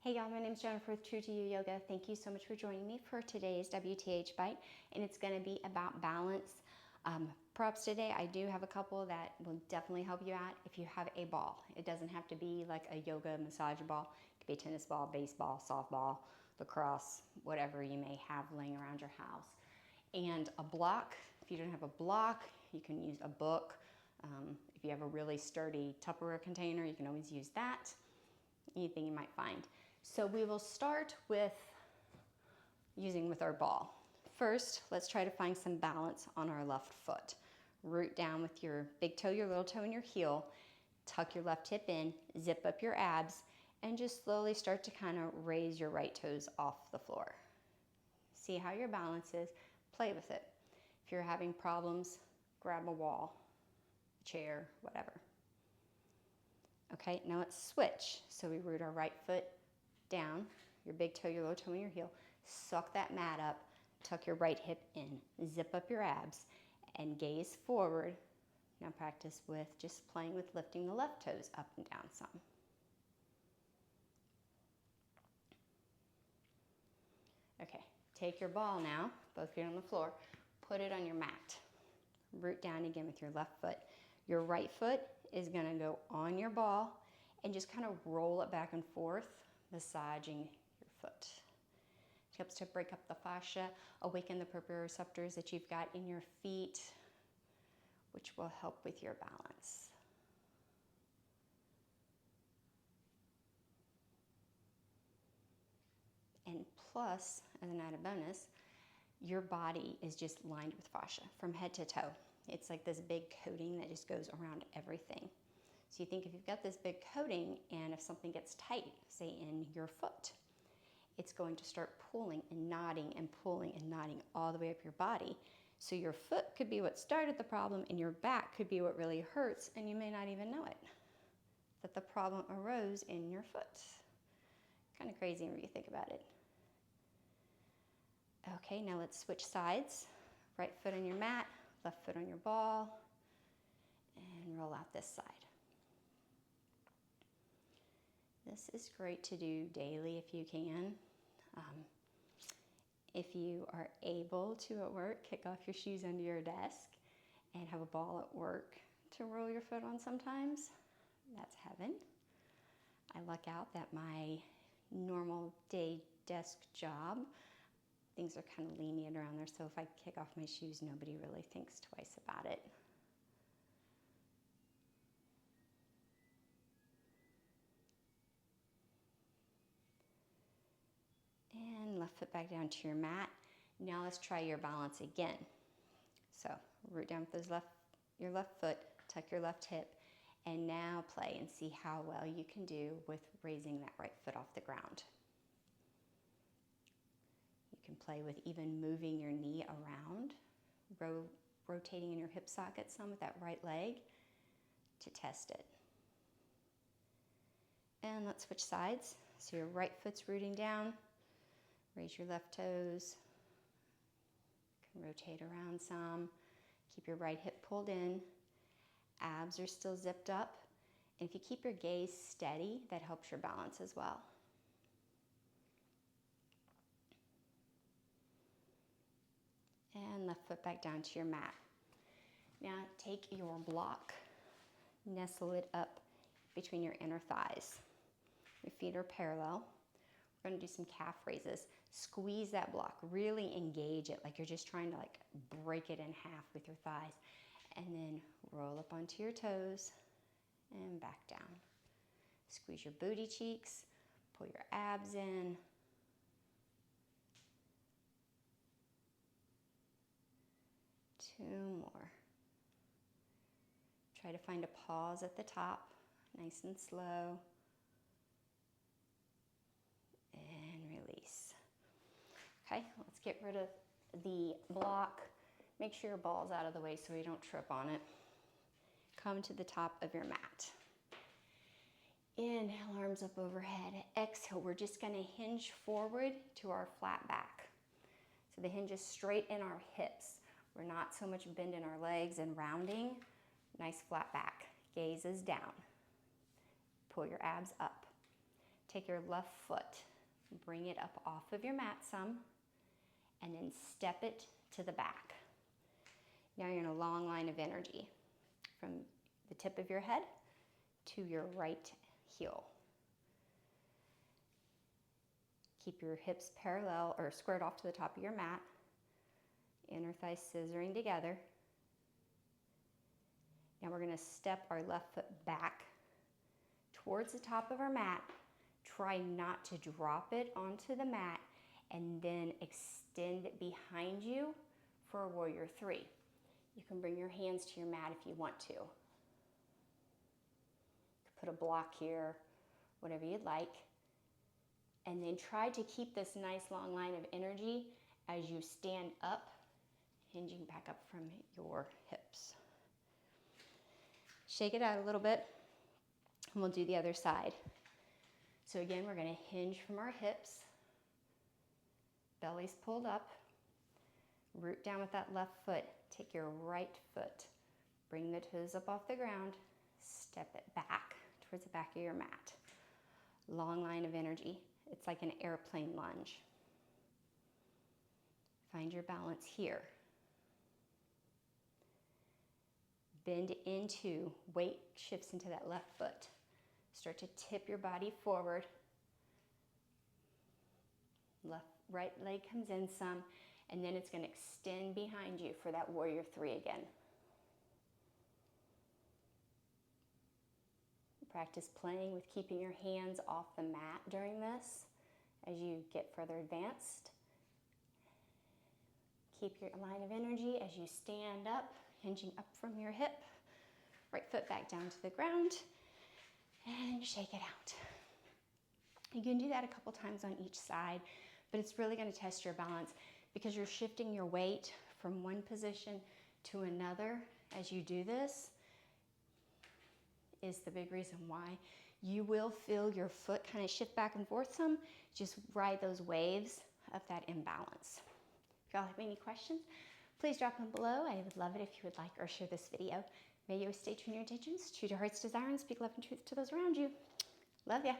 Hey y'all, my name is Jennifer with WTH Yoga. Thank you so much for joining me for today's WTH Bite, and it's going to be about balance. Props today, I do have a couple that will definitely help you out if you have a ball. It doesn't have to be like a yoga massage ball. It could be a tennis ball, baseball, softball, lacrosse, whatever you may have laying around your house. And a block, if you don't have a block, you can use a book. If you have a really sturdy Tupperware container, you can always use that. Anything you might find. So we will start with using with our ball. First, let's try to find some balance on our left foot. Root down with your big toe, your little toe, and your heel. Tuck your left hip in, zip up your abs, and just slowly start to kind of raise your right toes off the floor. See how your balance is. Play with it. If you're having problems, grab a wall, a chair, whatever. Okay, now let's switch. So we root our right foot down, your big toe, your little toe, and your heel. Suck that mat up, tuck your right hip in, zip up your abs, and gaze forward. Now practice with just playing with lifting the left toes up and down some. Okay, take your ball now, both feet on the floor, put it on your mat. Root down again with your left foot. Your right foot is gonna go on your ball and just kind of roll it back and forth, massaging your foot. It helps to break up the fascia, awaken the proprioceptors that you've got in your feet, which will help with your balance. And plus, as an added bonus, your body is just lined with fascia from head to toe. It's like this big coating that just goes around everything. So you think if you've got this big coating and if something gets tight, say in your foot, it's going to start pulling and knotting and pulling and knotting all the way up your body. So your foot could be what started the problem and your back could be what really hurts, and you may not even know it, that the problem arose in your foot. Kind of crazy when you think about it. Okay, now let's switch sides. Right foot on your mat, left foot on your ball, and roll out this side. This is great to do daily if you can. If you are able to at work, kick off your shoes under your desk and have a ball at work to roll your foot on sometimes. That's heaven. I luck out that my normal day desk job, things are kind of lenient around there, so if I kick off my shoes, nobody really thinks twice about it. And left foot back down to your mat. Now let's try your balance again. So root down with your left foot, tuck your left hip, and now play and see how well you can do with raising that right foot off the ground. You can play with even moving your knee around, rotating in your hip socket some with that right leg to test it. And let's switch sides. So your right foot's rooting down. Raise your left toes. You can rotate around some. Keep your right hip pulled in. Abs are still zipped up. And if you keep your gaze steady, that helps your balance as well. And left foot back down to your mat. Now take your block, nestle it up between your inner thighs. Your feet are parallel. We're gonna do some calf raises. Squeeze that block, really engage it like you're just trying to break it in half with your thighs. And then roll up onto your toes and back down. Squeeze your booty cheeks, pull your abs in. Two more. Try to find a pause at the top, nice and slow. And release. Okay, let's get rid of the block. Make sure your ball's out of the way so you don't trip on it. Come to the top of your mat. Inhale, arms up overhead. Exhale, we're just gonna hinge forward to our flat back. So the hinge is straight in our hips. We're not so much bend in our legs and rounding. Nice flat back. Gaze is down. Pull your abs up. take your left foot, bring it up off of your mat some, and then step it to the back. Now you're in a long line of energy from the tip of your head to your right heel. Keep your hips parallel or squared off to the top of your mat. Inner thighs scissoring together. Now we're going to step our left foot back towards the top of our mat. Try not to drop it onto the mat, and then extend it behind you for a warrior three. You can bring your hands to your mat if you want to. Put a block here, whatever you'd like. And then try to keep this nice long line of energy as you stand up, hinging back up from your hips. Shake it out a little bit, and we'll do the other side. So again, we're going to hinge from our hips, belly's pulled up, root down with that left foot, take your right foot, bring the toes up off the ground, step it back towards the back of your mat. Long line of energy. It's like an airplane lunge. Find your balance here. Bend into, weight shifts into that left foot. Start to tip your body forward. Right leg comes in some, and then it's going to extend behind you for that warrior three again. Practice playing with keeping your hands off the mat during this as you get further advanced. Keep your line of energy as you stand up, hinging up from your hip. Right foot back down to the ground, and shake it out. You can do that a couple times on each side, but it's really going to test your balance because you're shifting your weight from one position to another as you do this. Is the big reason why you will feel your foot kind of shift back and forth some. Just ride those waves of that imbalance. If y'all have any questions, please drop them below. I would love it if you would like or share this video. May you stay true in your intentions, true to your heart's desire, and speak love and truth to those around you. Love ya.